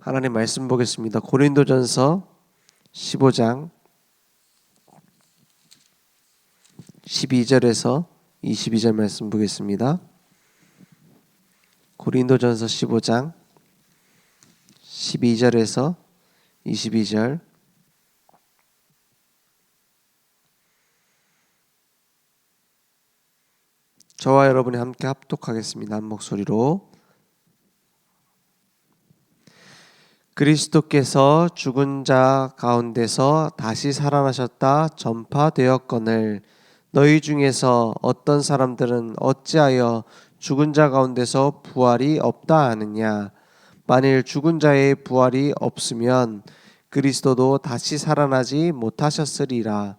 하나님 말씀 보겠습니다. 고린도전서 15장 12절에서 22절 말씀 보겠습니다. 고린도전서 15장 12절에서 22절. 저와 여러분이 함께 합독하겠습니다. 한 목소리로. 그리스도께서 죽은 자 가운데서 다시 살아나셨다 전파되었거늘 너희 중에서 어떤 사람들은 어찌하여 죽은 자 가운데서 부활이 없다 하느냐. 만일 죽은 자의 부활이 없으면 그리스도도 다시 살아나지 못하셨으리라.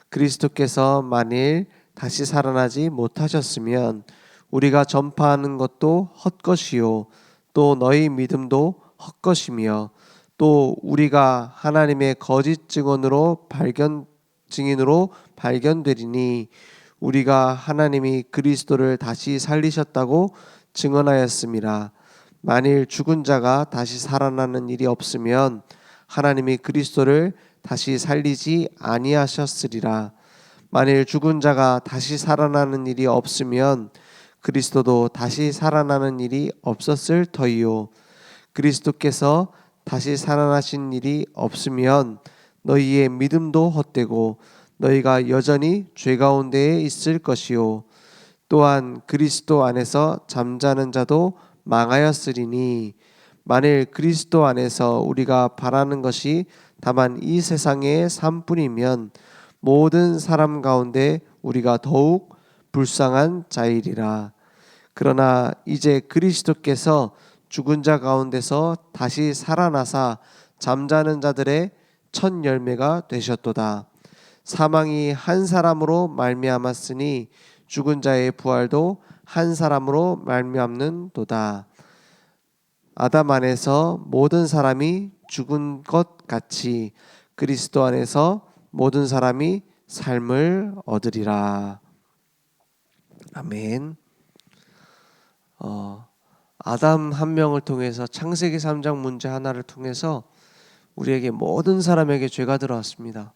그리스도께서 만일 다시 살아나지 못하셨으면 우리가 전파하는 것도 헛것이요 또 너희 믿음도 헛것이며 또 우리가 하나님의 거짓 증인으로 발견되리니 우리가 하나님이 그리스도를 다시 살리셨다고 증언하였음이라. 만일 죽은 자가 다시 살아나는 일이 없으면 하나님이 그리스도를 다시 살리지 아니하셨으리라. 만일 죽은 자가 다시 살아나는 일이 없으면 그리스도도 다시 살아나는 일이 없었을 터이요. 그리스도께서 다시 살아나신 일이 없으면 너희의 믿음도 헛되고 너희가 여전히 죄 가운데에 있을 것이요. 또한 그리스도 안에서 잠자는 자도 망하였으리니 만일 그리스도 안에서 우리가 바라는 것이 다만 이 세상의 삶뿐이면 모든 사람 가운데 우리가 더욱 불쌍한 자이리라. 그러나 이제 그리스도께서 죽은 자 가운데서 다시 살아나사 잠자는 자들의 첫 열매가 되셨도다. 사망이 한 사람으로 말미암았으니 죽은 자의 부활도 한 사람으로 말미암는도다. 아담 안에서 모든 사람이 죽은 것 같이 그리스도 안에서 모든 사람이 삶을 얻으리라. 아멘. 아담 한 명을 통해서 창세기 3장 문제 하나를 통해서 우리에게 모든 사람에게 죄가 들어왔습니다.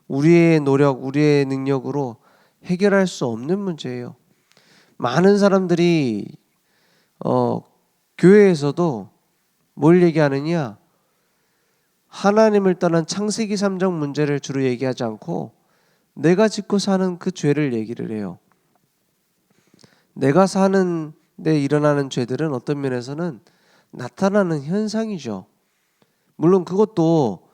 우리의 노력, 우리의 능력으로 해결할 수 없는 문제예요. 많은 사람들이 교회에서도 뭘 얘기하느냐? 하나님을 떠난 창세기 3장 문제를 주로 얘기하지 않고 내가 짓고 사는 그 죄를 얘기를 해요. 내가 사는 데 일어나는 죄들은 어떤 면에서는 나타나는 현상이죠. 물론 그것도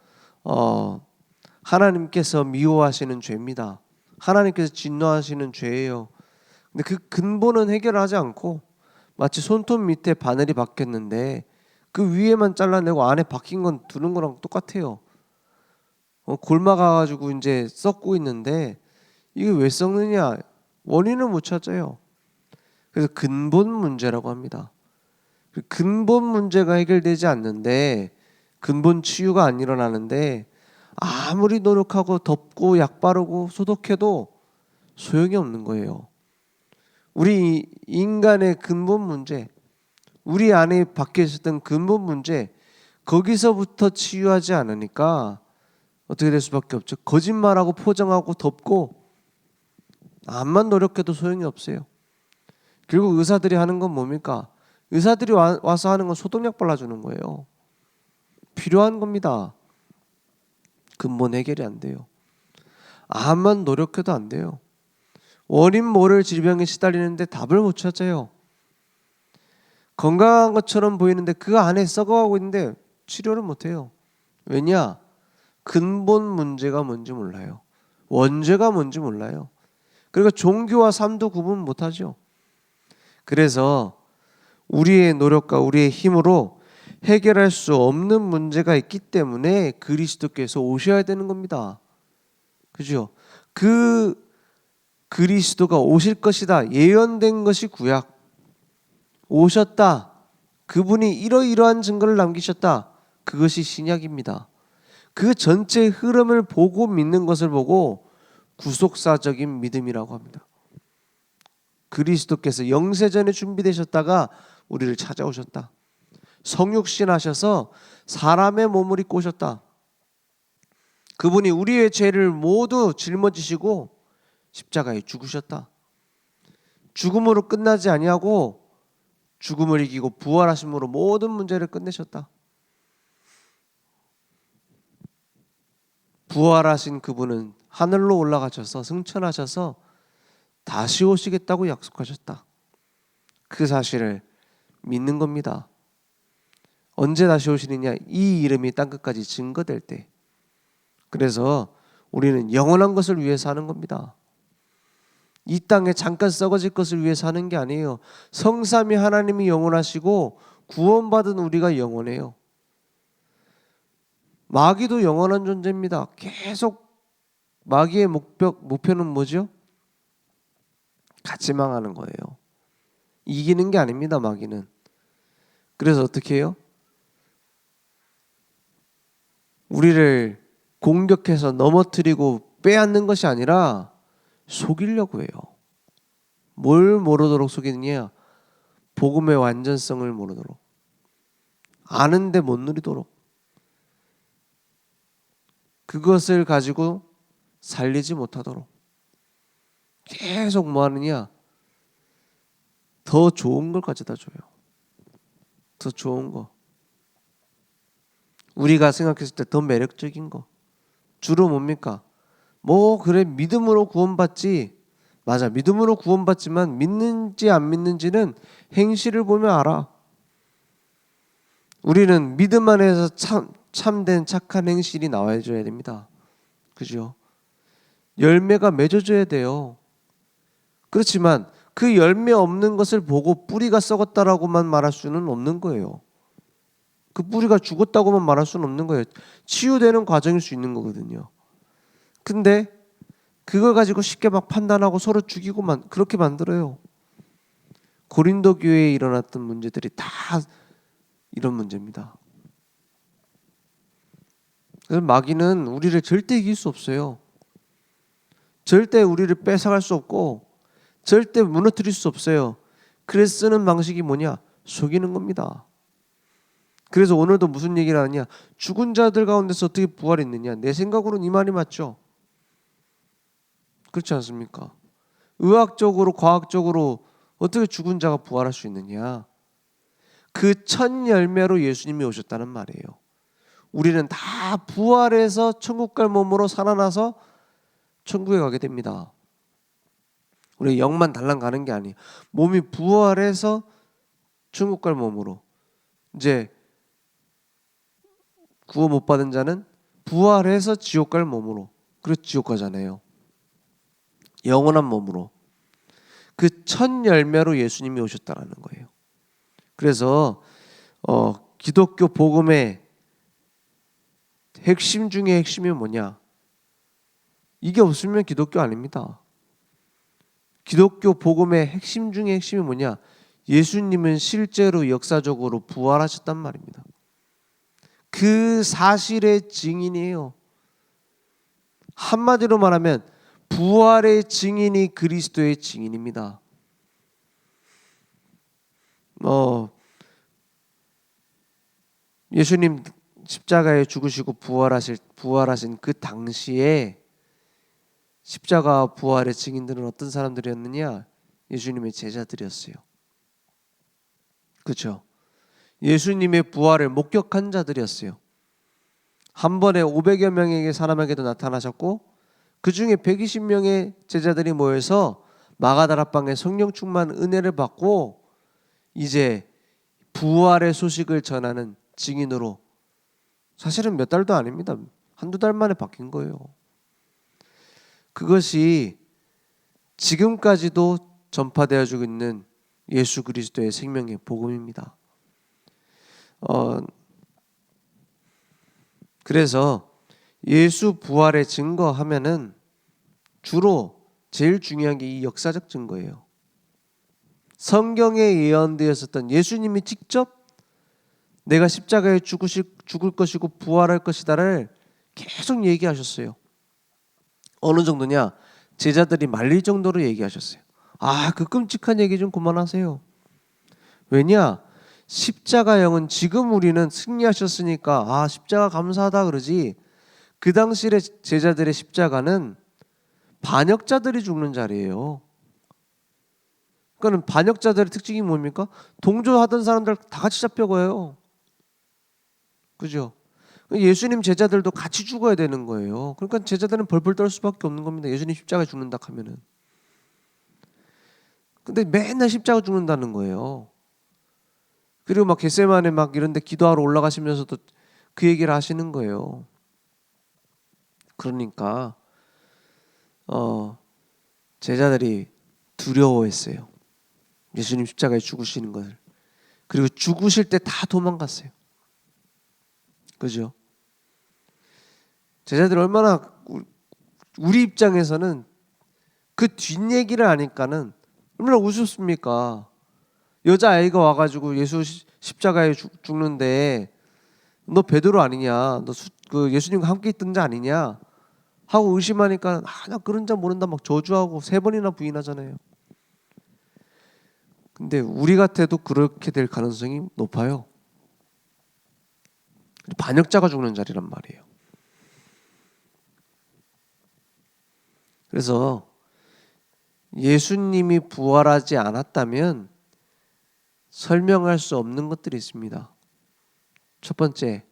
하나님께서 미워하시는 죄입니다. 하나님께서 진노하시는 죄예요. 근데 그 근본은 해결하지 않고 마치 손톱 밑에 바늘이 박혔는데 그 위에만 잘라내고 안에 박힌 건 두는 거랑 똑같아요. 골마가가지고 이제 썩고 있는데 이게 왜 썩느냐? 원인을 못 찾아요. 그래서 근본 문제라고 합니다. 근본 문제가 해결되지 않는데 근본 치유가 안 일어나는데 아무리 노력하고 덮고 약 바르고 소독해도 소용이 없는 거예요. 우리 인간의 근본 문제, 우리 안에 박혀 있었던 근본 문제, 거기서부터 치유하지 않으니까 어떻게 될 수밖에 없죠. 거짓말하고 포장하고 덮고 암만 노력해도 소용이 없어요. 결국 의사들이 하는 건 뭡니까? 의사들이 와서 하는 건 소독약 발라주는 거예요. 필요한 겁니다. 근본 해결이 안 돼요. 암만 노력해도 안 돼요. 원인 모를 질병에 시달리는데 답을 못 찾아요. 건강한 것처럼 보이는데 그 안에 썩어가고 있는데 치료를 못해요. 왜냐? 근본 문제가 뭔지 몰라요. 원죄가 뭔지 몰라요. 그러니까 종교와 삶도 구분 못하죠. 그래서 우리의 노력과 우리의 힘으로 해결할 수 없는 문제가 있기 때문에 그리스도께서 오셔야 되는 겁니다. 그죠? 그 그리스도가 오실 것이다. 예언된 것이 구약. 오셨다. 그분이 이러이러한 증거를 남기셨다. 그것이 신약입니다. 그 전체 흐름을 보고 믿는 것을 보고 구속사적인 믿음이라고 합니다. 그리스도께서 영세전에 준비되셨다가 우리를 찾아오셨다. 성육신 하셔서 사람의 몸을 입고 오셨다. 그분이 우리의 죄를 모두 짊어지시고 십자가에 죽으셨다. 죽음으로 끝나지 아니하고 죽음을 이기고 부활하심으로 모든 문제를 끝내셨다. 부활하신 그분은 하늘로 올라가셔서 승천하셔서 다시 오시겠다고 약속하셨다. 그 사실을 믿는 겁니다. 언제 다시 오시느냐? 이 이름이 땅끝까지 증거될 때. 그래서 우리는 영원한 것을 위해 사는 겁니다. 이 땅에 잠깐 썩어질 것을 위해 사는 게 아니에요. 성삼위 하나님이 영원하시고 구원받은 우리가 영원해요. 마귀도 영원한 존재입니다. 계속 마귀의 목표는 뭐죠? 같이 망하는 거예요. 이기는 게 아닙니다, 마귀는. 그래서 어떻게 해요? 우리를 공격해서 넘어뜨리고 빼앗는 것이 아니라 속이려고 해요. 뭘 모르도록 속이느냐? 복음의 완전성을 모르도록. 아는데 못 누리도록. 그것을 가지고 살리지 못하도록. 계속 뭐 하느냐? 더 좋은 걸 가져다 줘요. 더 좋은 거. 우리가 생각했을 때 더 매력적인 거. 주로 뭡니까? 뭐 그래 믿음으로 구원받지. 맞아, 믿음으로 구원받지만 믿는지 안 믿는지는 행실을 보면 알아. 우리는 믿음 안에서 참된 착한 행실이 나와줘야 됩니다. 그죠? 열매가 맺어져야 돼요. 그렇지만 그 열매 없는 것을 보고 뿌리가 썩었다라고만 말할 수는 없는 거예요. 그 뿌리가 죽었다고만 말할 수는 없는 거예요. 치유되는 과정일 수 있는 거거든요. 근데 그걸 가지고 쉽게 막 판단하고 서로 죽이고 그렇게 만들어요. 고린도 교회에 일어났던 문제들이 다 이런 문제입니다. 그래서 마귀는 우리를 절대 이길 수 없어요. 절대 우리를 뺏어갈 수 없고 절대 무너뜨릴 수 없어요. 그래서 쓰는 방식이 뭐냐? 속이는 겁니다. 그래서 오늘도 무슨 얘기를 하느냐? 죽은 자들 가운데서 어떻게 부활했느냐? 내 생각으로는 이 말이 맞죠. 그렇지 않습니까? 의학적으로 과학적으로 어떻게 죽은 자가 부활할 수 있느냐? 그 첫 열매로 예수님이 오셨다는 말이에요. 우리는 다 부활해서 천국 갈 몸으로 살아나서 천국에 가게 됩니다. 우리 영만 달랑 가는 게 아니에요. 몸이 부활해서 천국 갈 몸으로. 이제 구원 못 받은 자는 부활해서 지옥 갈 몸으로. 그래서 지옥 가잖아요. 영원한 몸으로. 그 첫 열매로 예수님이 오셨다라는 거예요. 그래서 기독교 복음의 핵심 중에 핵심이 뭐냐? 이게 없으면 기독교 아닙니다. 기독교 복음의 핵심 중에 핵심이 뭐냐? 예수님은 실제로 역사적으로 부활하셨단 말입니다. 그 사실의 증인이에요. 한마디로 말하면 부활의 증인이 그리스도의 증인입니다. 예수님 십자가에 죽으시고 부활하신 그 당시에 십자가 부활의 증인들은 어떤 사람들이었느냐? 예수님의 제자들이었어요. 그렇죠? 예수님의 부활을 목격한 자들이었어요. 한 번에 500여 명의 사람에게도 나타나셨고 그 중에 120명의 제자들이 모여서 마가다락방에 성령 충만 은혜를 받고 이제 부활의 소식을 전하는 증인으로 사실은 몇 달도 아닙니다. 한두 달 만에 바뀐 거예요. 그것이 지금까지도 전파되어지고 있는 예수 그리스도의 생명의 복음입니다. 그래서 예수 부활의 증거하면은 주로 제일 중요한 게 이 역사적 증거예요. 성경에 예언되었었던 예수님이 직접 내가 십자가에 죽을 것이고 부활할 것이다를 계속 얘기하셨어요. 어느 정도냐? 제자들이 말릴 정도로 얘기하셨어요. 그 끔찍한 얘기 좀 그만하세요. 왜냐? 십자가형은 지금 우리는 승리하셨으니까 십자가 감사하다 그러지, 그 당시의 제자들의 십자가는 반역자들이 죽는 자리예요. 그러니까 반역자들의 특징이 뭡니까? 동조하던 사람들 다 같이 잡혀가요. 그죠? 예수님 제자들도 같이 죽어야 되는 거예요. 그러니까 제자들은 벌벌 떨 수밖에 없는 겁니다. 예수님 십자가에 죽는다 하면은. 근데 맨날 십자가 죽는다는 거예요. 그리고 막 겟세마네 막 이런 데 기도하러 올라가시면서도 그 얘기를 하시는 거예요. 그러니까 제자들이 두려워했어요. 예수님 십자가에 죽으시는 것을. 그리고 죽으실 때 다 도망갔어요. 그죠? 제자들이 얼마나, 우리 입장에서는 그 뒷얘기를 아니까는 얼마나 우습습니까? 여자아이가 와가지고 예수 십자가에 죽는데 너 베드로 아니냐, 너 그 예수님과 함께 있던 자 아니냐 하고 의심하니까 나 그런 자 모른다 막 저주하고 3번이나 부인하잖아요. 근데 우리 같아도 그렇게 될 가능성이 높아요. 반역자가 죽는 자리란 말이에요. 그래서 예수님이 부활하지 않았다면 설명할 수 없는 것들이 있습니다. 첫 번째,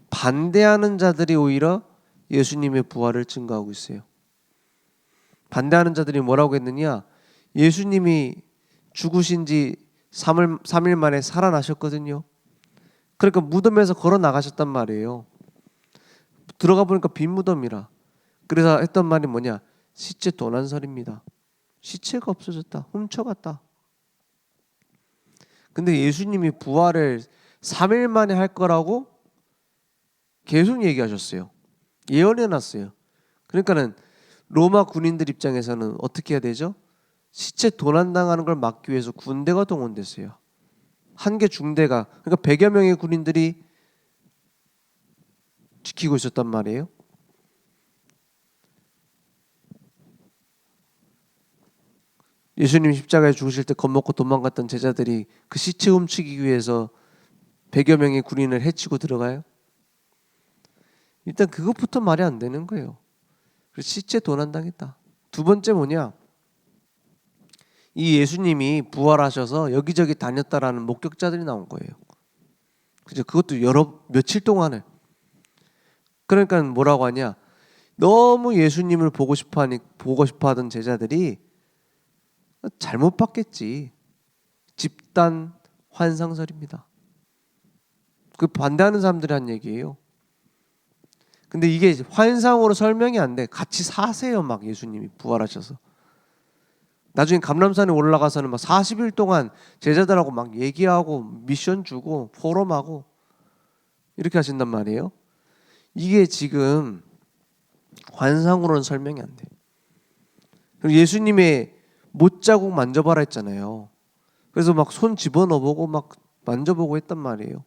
반대하는 자들이 오히려 예수님의 부활을 증거하고 있어요. 반대하는 자들이 뭐라고 했느냐? 예수님이 죽으신 지 3일 만에 살아나셨거든요. 그러니까 무덤에서 걸어 나가셨단 말이에요. 들어가 보니까 빈 무덤이라. 그래서 했던 말이 뭐냐? 시체 도난설입니다. 시체가 없어졌다. 훔쳐갔다. 근데 예수님이 부활을 3일 만에 할 거라고 계속 얘기하셨어요. 예언해놨어요. 그러니까는 로마 군인들 입장에서는 어떻게 해야 되죠? 시체 도난당하는 걸 막기 위해서 군대가 동원됐어요. 한 개 중대가, 그러니까 100여 명의 군인들이 지키고 있었단 말이에요. 예수님 십자가에 죽으실 때 겁먹고 도망갔던 제자들이 그 시체 훔치기 위해서 100여 명의 군인을 해치고 들어가요? 일단 그것부터 말이 안 되는 거예요. 시체 도난당했다. 두 번째 뭐냐? 이 예수님이 부활하셔서 여기저기 다녔다라는 목격자들이 나온 거예요. 그죠? 그것도 며칠 동안을. 그러니까 뭐라고 하냐? 너무 예수님을 보고 싶어하던 제자들이 잘못 봤겠지. 집단 환상설입니다. 그 반대하는 사람들이 한 얘기예요. 근데 이게 환상으로 설명이 안 돼. 같이 사세요, 막 예수님이 부활하셔서. 나중에 감람산에 올라가서는 막 40일 동안 제자들하고 막 얘기하고 미션 주고 포럼하고 이렇게 하신단 말이에요. 이게 지금 환상으로는 설명이 안 돼. 그리고 예수님의 못자국 만져봐라 했잖아요. 그래서 막 손 집어넣어보고 막 만져보고 했단 말이에요.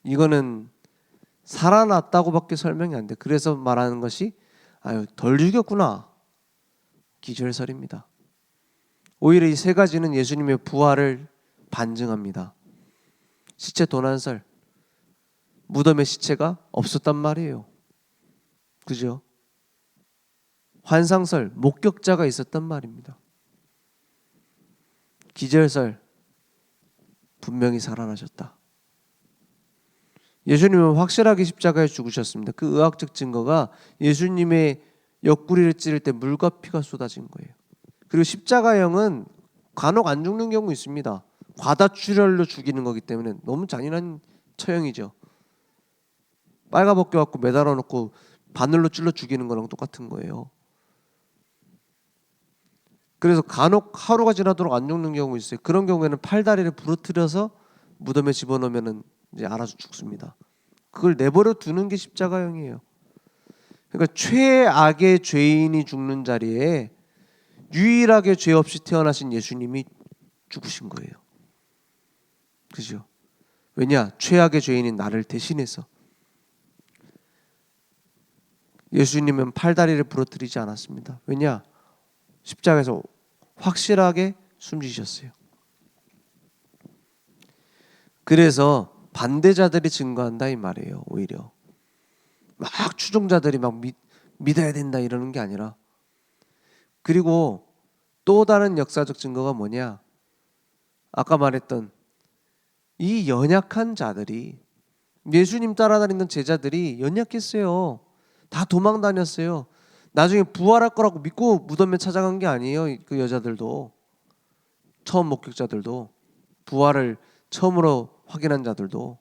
이거는 살아났다고밖에 설명이 안 돼. 그래서 말하는 것이 덜 죽였구나. 기절설입니다. 오히려 이 세 가지는 예수님의 부활을 반증합니다. 시체 도난설, 무덤에 시체가 없었단 말이에요. 그죠? 환상설, 목격자가 있었단 말입니다. 기절설, 분명히 살아나셨다. 예수님은 확실하게 십자가에 죽으셨습니다. 그 의학적 증거가 예수님의 옆구리를 찌를 때 물과 피가 쏟아진 거예요. 그리고 십자가형은 간혹 안 죽는 경우 있습니다. 과다출혈로 죽이는 거기 때문에 너무 잔인한 처형이죠. 빨가벗겨 갖고 매달아 놓고 바늘로 찔러 죽이는 거랑 똑같은 거예요. 그래서 간혹 하루가 지나도록 안 죽는 경우 있어요. 그런 경우에는 팔다리를 부러뜨려서 무덤에 집어넣으면 이제 알아서 죽습니다. 그걸 내버려 두는 게 십자가형이에요. 그러니까 최악의 죄인이 죽는 자리에 유일하게 죄 없이 태어나신 예수님이 죽으신 거예요. 그죠? 왜냐? 최악의 죄인인 나를 대신해서. 예수님은 팔다리를 부러뜨리지 않았습니다. 왜냐? 십자가에서 확실하게 숨지셨어요. 그래서 반대자들이 증거한다 이 말이에요. 오히려 막 추종자들이 막 믿어야 된다 이러는 게 아니라. 그리고 또 다른 역사적 증거가 뭐냐? 아까 말했던 이 연약한 자들이, 예수님 따라다니는 제자들이 연약했어요. 다 도망 다녔어요. 나중에 부활할 거라고 믿고 무덤에 찾아간 게 아니에요. 그 여자들도, 처음 목격자들도, 부활을 처음으로 확인한 자들도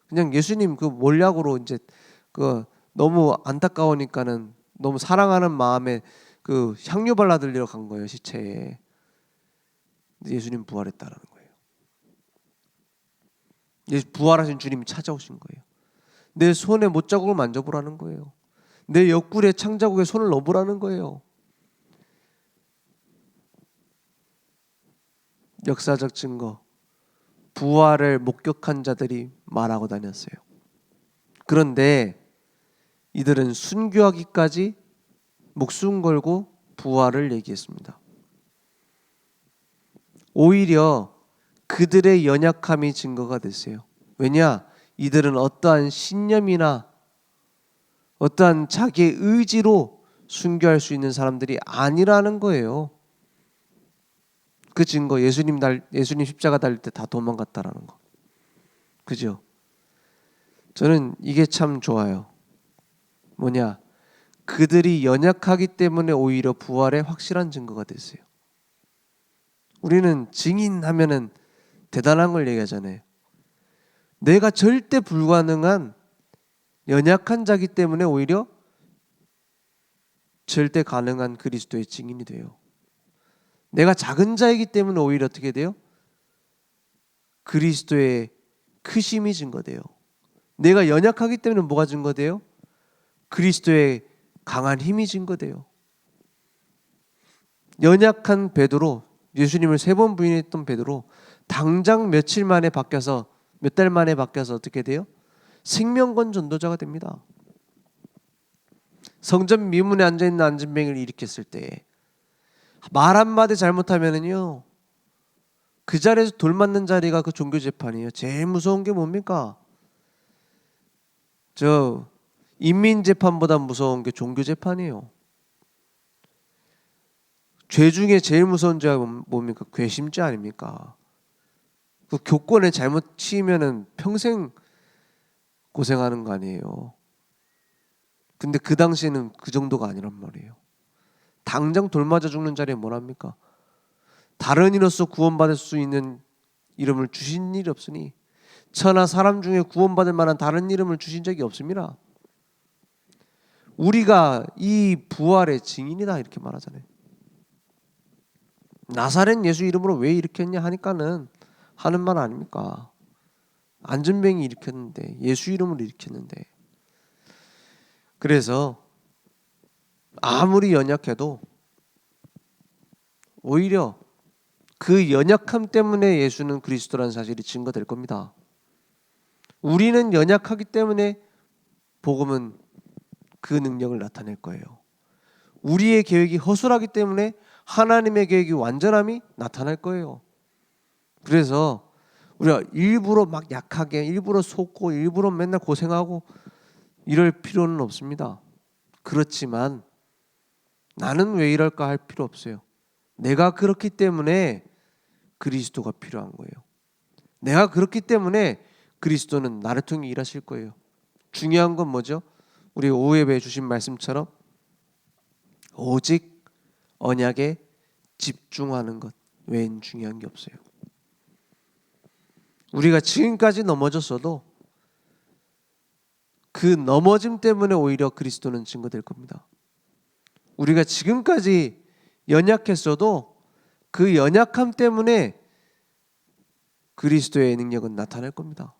그냥 예수님 그 몰약으로 이제 그 너무 안타까우니까는 너무 사랑하는 마음에 그 향유 발라드리러 간 거예요, 시체에. 예수님 부활했다라는 거예요. 부활하신 주님이 찾아오신 거예요. 내 손에 못자국을 만져보라는 거예요. 내 옆구리에 창자국에 손을 넣어보라는 거예요. 역사적 증거, 부활을 목격한 자들이 말하고 다녔어요. 그런데 이들은 순교하기까지 목숨 걸고 부활을 얘기했습니다. 오히려 그들의 연약함이 증거가 됐어요. 왜냐? 이들은 어떠한 신념이나 어떠한 자기의 의지로 순교할 수 있는 사람들이 아니라는 거예요. 그 증거, 예수님 십자가 달릴 때 다 도망갔다라는 거. 그죠? 저는 이게 참 좋아요. 뭐냐? 그들이 연약하기 때문에 오히려 부활의 확실한 증거가 됐어요. 우리는 증인하면은 대단한 걸 얘기하잖아요. 내가 절대 불가능한 연약한 자기 때문에 오히려 절대 가능한 그리스도의 증인이 돼요. 내가 작은 자이기 때문에 오히려 어떻게 돼요? 그리스도의 크심이 증거돼요. 내가 연약하기 때문에 뭐가 증거돼요? 그리스도의 강한 힘이 증거돼요. 연약한 베드로, 예수님을 3번 부인했던 베드로, 당장 며칠 만에 바뀌어서, 몇 달 만에 바뀌어서 어떻게 돼요? 생명권 전도자가 됩니다. 성전 미문에 앉아있는 안진뱅이를 일으켰을 때 말 한마디 잘못하면은요, 그 자리에서 돌 맞는 자리가 그 종교 재판이에요. 제일 무서운 게 뭡니까? 저 인민 재판보다 무서운 게 종교 재판이에요. 죄 중에 제일 무서운 죄가 뭡니까? 괘씸죄 아닙니까? 그 교권에 잘못 치이면은 평생 고생하는 거 아니에요. 근데 그 당시에는 그 정도가 아니란 말이에요. 당장 돌 맞아 죽는 자리에 뭘 합니까? 다른 이로서 구원받을 수 있는 이름을 주신 일이 없으니, 천하 사람 중에 구원받을 만한 다른 이름을 주신 적이 없습니다. 우리가 이 부활의 증인이다 이렇게 말하잖아요. 나사렛 예수 이름으로 왜 일으켰냐 하니까는 하는 말 아닙니까? 안전뱅이 일으켰는데, 예수 이름으로 일으켰는데. 그래서 아무리 연약해도 오히려 그 연약함 때문에 예수는 그리스도라는 사실이 증거될 겁니다. 우리는 연약하기 때문에 복음은 그 능력을 나타낼 거예요. 우리의 계획이 허술하기 때문에 하나님의 계획이 완전함이 나타날 거예요. 그래서 우리가 일부러 막 약하게, 일부러 속고, 일부러 맨날 고생하고 이럴 필요는 없습니다. 그렇지만 나는 왜 이럴까 할 필요 없어요. 내가 그렇기 때문에 그리스도가 필요한 거예요. 내가 그렇기 때문에 그리스도는 나를 통해 일하실 거예요. 중요한 건 뭐죠? 우리 오후예배에 주신 말씀처럼 오직 언약에 집중하는 것 외엔 중요한 게 없어요. 우리가 지금까지 넘어졌어도 그 넘어짐 때문에 오히려 그리스도는 증거될 겁니다. 우리가 지금까지 연약했어도 그 연약함 때문에 그리스도의 능력은 나타날 겁니다.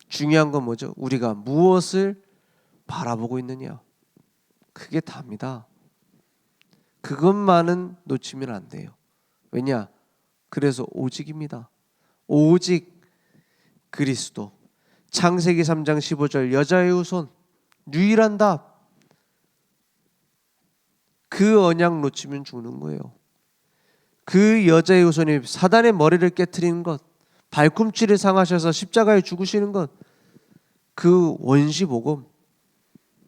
중요한 건 뭐죠? 우리가 무엇을 바라보고 있느냐. 그게 답니다. 그것만은 놓치면 안 돼요. 왜냐? 그래서 오직입니다. 오직 그리스도. 창세기 3장 15절 여자의 후손, 유일한 답. 그 언약 놓치면 죽는 거예요. 그 여자의 후손이 사단의 머리를 깨트리는 것, 발꿈치를 상하셔서 십자가에 죽으시는 것, 그 원시복음,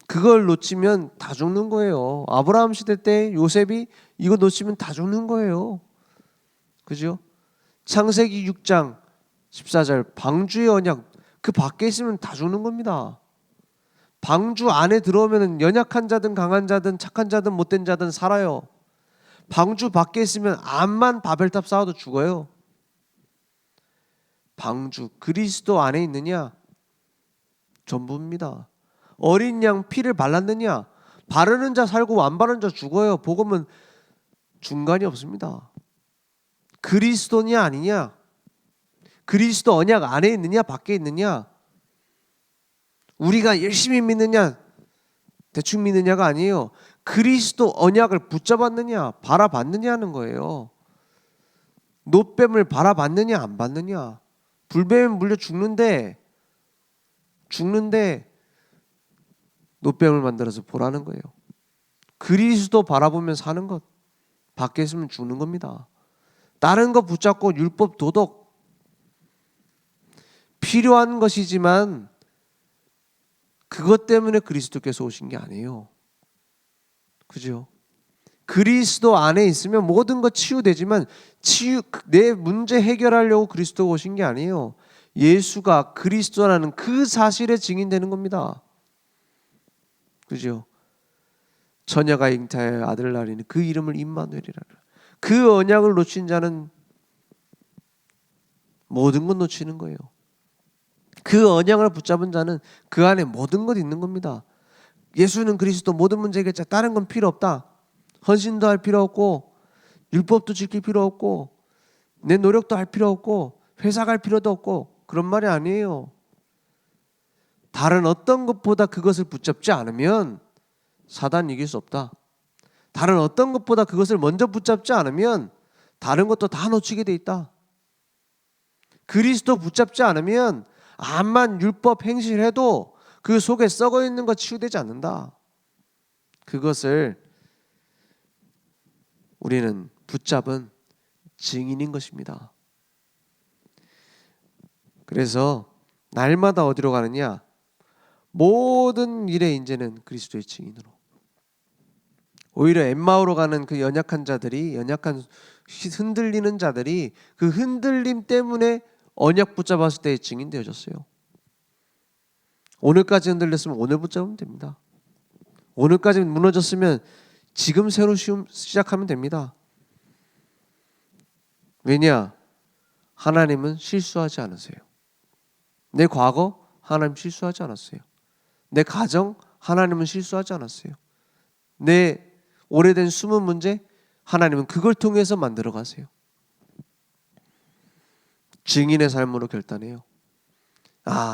그걸 놓치면 다 죽는 거예요. 아브라함 시대 때 요셉이 이거 놓치면 다 죽는 거예요. 그죠? 창세기 6장 14절 방주의 언약, 그 밖에 있으면 다 죽는 겁니다. 방주 안에 들어오면 연약한 자든 강한 자든 착한 자든 못된 자든 살아요. 방주 밖에 있으면 암만 바벨탑 쌓아도 죽어요. 방주, 그리스도 안에 있느냐? 전부입니다. 어린 양 피를 발랐느냐? 바르는 자 살고 안 바르는 자 죽어요. 복음은 중간이 없습니다. 그리스도냐 아니냐? 그리스도 언약 안에 있느냐 밖에 있느냐? 우리가 열심히 믿느냐 대충 믿느냐가 아니에요. 그리스도 언약을 붙잡았느냐 바라봤느냐 하는 거예요. 노뱀을 바라봤느냐 안 봤느냐. 불뱀에 물려 죽는데 노뱀을 만들어서 보라는 거예요. 그리스도 바라보면 사는 것, 밖에 있으면 죽는 겁니다. 다른 거 붙잡고 율법 도덕 필요한 것이지만 그것 때문에 그리스도께서 오신 게 아니에요. 그죠? 그리스도 안에 있으면 모든 것 치유되지만 내 문제 해결하려고 그리스도가 오신 게 아니에요. 예수가 그리스도라는 그 사실에 증인되는 겁니다. 그죠? 처녀가 잉타하여 아들을 낳으리니 그 이름을 임마누엘이라. 그 언약을 놓친 자는 모든 것 놓치는 거예요. 그 언약을 붙잡은 자는 그 안에 모든 것 있는 겁니다. 예수는 그리스도 모든 문제 해결자, 다른 건 필요 없다. 헌신도 할 필요 없고 율법도 지킬 필요 없고 내 노력도 할 필요 없고 회사 갈 필요도 없고 그런 말이 아니에요. 다른 어떤 것보다 그것을 붙잡지 않으면 사단 이길 수 없다. 다른 어떤 것보다 그것을 먼저 붙잡지 않으면 다른 것도 다 놓치게 돼 있다. 그리스도 붙잡지 않으면 암만 율법 행실을 해도 그 속에 썩어 있는 것 치유되지 않는다. 그것을 우리는 붙잡은 증인인 것입니다. 그래서 날마다 어디로 가느냐? 모든 일에 이제는 그리스도의 증인으로. 오히려 엠마오로 가는 그 연약한 자들이, 연약한 흔들리는 자들이 그 흔들림 때문에 언약 붙잡았을 때의 증인 되어졌어요. 오늘까지 흔들렸으면 오늘 붙잡으면 됩니다. 오늘까지 무너졌으면 지금 새로 시작하면 됩니다. 왜냐? 하나님은 실수하지 않으세요. 내 과거 하나님 실수하지 않았어요. 내 가정 하나님은 실수하지 않았어요. 내 오래된 숨은 문제 하나님은 그걸 통해서 만들어 가세요. 증인의 삶으로 결단해요.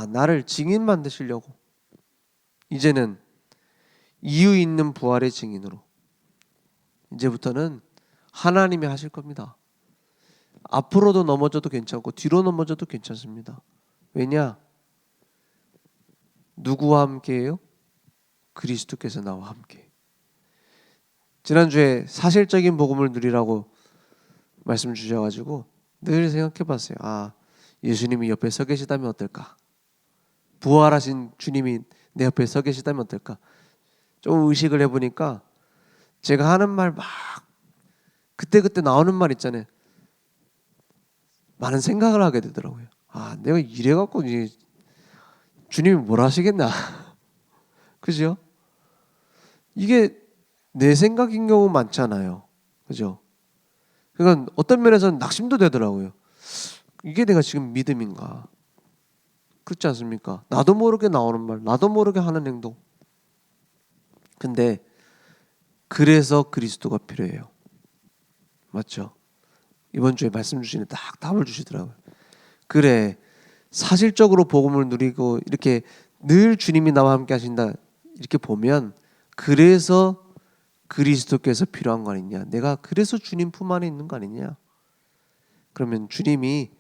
나를 증인 만드시려고 이제는 이유 있는 부활의 증인으로 이제부터는 하나님이 하실 겁니다. 앞으로도 넘어져도 괜찮고 뒤로 넘어져도 괜찮습니다. 왜냐? 누구와 함께해요? 그리스도께서 나와 함께. 지난주에 사실적인 복음을 누리라고 말씀 주셔가지고 늘 생각해봤어요. 예수님이 옆에 서 계시다면 어떨까? 부활하신 주님이 내 옆에 서 계시다면 어떨까? 좀 의식을 해보니까 제가 하는 말 막 그때그때 나오는 말 있잖아요. 많은 생각을 하게 되더라고요. 내가 이래갖고 주님이 뭘 하시겠나? 그죠? 이게 내 생각인 경우 많잖아요. 그죠? 그러니까 어떤 면에서는 낙심도 되더라고요. 이게 내가 지금 믿음인가? 그렇지 않습니까? 나도 모르게 나오는 말, 나도 모르게 하는 행동. 근데 그래서 그리스도가 필요해요. 맞죠? 이번 주에 말씀 주시는 딱 답을 주시더라고요. 그래, 사실적으로 복음을 누리고 이렇게 늘 주님이 나와 함께 하신다 이렇게 보면 그래서 그리스도께서 필요한 거 아니냐? 내가 그래서 주님 품 안에 있는 거 아니냐? 그러면 주님이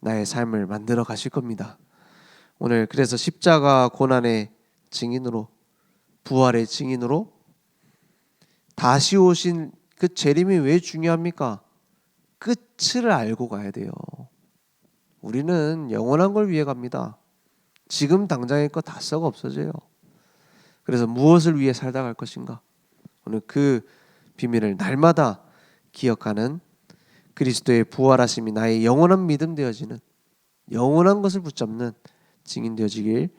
나의 삶을 만들어 가실 겁니다. 오늘 그래서 십자가 고난의 증인으로, 부활의 증인으로 다시 오신 그 재림이 왜 중요합니까? 끝을 알고 가야 돼요. 우리는 영원한 걸 위해 갑니다. 지금 당장의 거 다 썩어 없어져요. 그래서 무엇을 위해 살다 갈 것인가? 오늘 그 비밀을 날마다 기억하는 그리스도의 부활하심이 나의 영원한 믿음 되어지는, 영원한 것을 붙잡는 증인 되어지길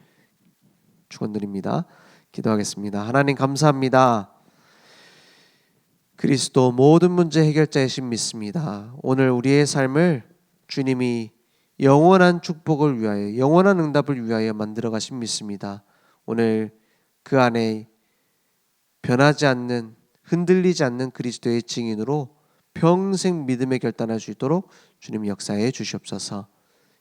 축원드립니다. 기도하겠습니다. 하나님 감사합니다. 그리스도 모든 문제 해결자이신 믿습니다. 오늘 우리의 삶을 주님이 영원한 축복을 위하여, 영원한 응답을 위하여 만들어 가신 믿습니다. 오늘 그 안에 변하지 않는, 흔들리지 않는 그리스도의 증인으로 평생 믿음에 결단할 수 있도록 주님 역사해 주시옵소서.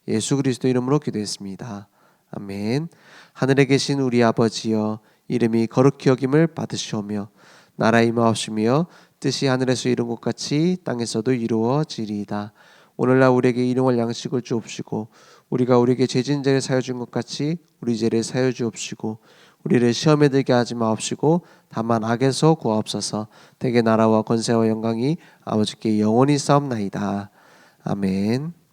예수 그리스도 이름으로 기도했습니다. 아멘. 하늘에 계신 우리 아버지여, 이름이 거룩히 여김을 받으시오며 나라 임하옵시며 뜻이 하늘에서 이룬 것 같이 땅에서도 이루어지리이다. 오늘날 우리에게 일용할 양식을 주옵시고 우리가 우리에게 죄진 자를 사여 준 것 같이 우리 죄를 사여 주옵시고 우리를 시험에 들게 하지 마옵시고 다만 악에서 구하옵소서. 대개 나라와 권세와 영광이 아버지께 영원히 싸움나이다. 아멘.